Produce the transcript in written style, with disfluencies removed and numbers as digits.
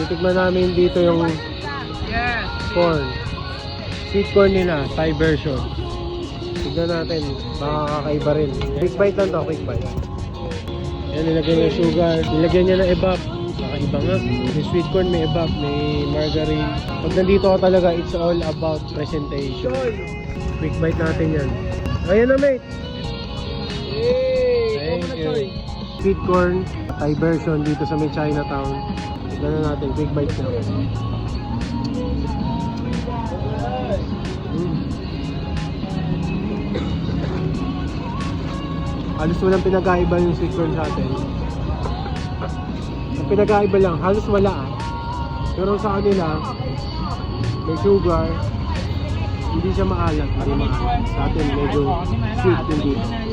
Titikman namin dito yung corn. Sweet corn nila, Thai version. Tignan natin, baka kakaiba rin. Quick bite lang to, quick bite. Yan, nilagyan niya sugar. Nilagyan niya ng evap. Kakaiba nga. Yung sweet corn may evap, may margarine. Pag nandito ka talaga, it's all about presentation. Quick bite natin yan. Ayan na, mate. Thank you. Sweet corn, Thai version dito sa may Chinatown. Tignan na natin, quick bite na. Halos walang pinag-aiba yung sweet corn sa atin. Ang pinag-aiba lang, halos wala Pero sa kanila, may sugar, hindi siya maalat, hindi maalat. Sa atin medyo sweet yung dito.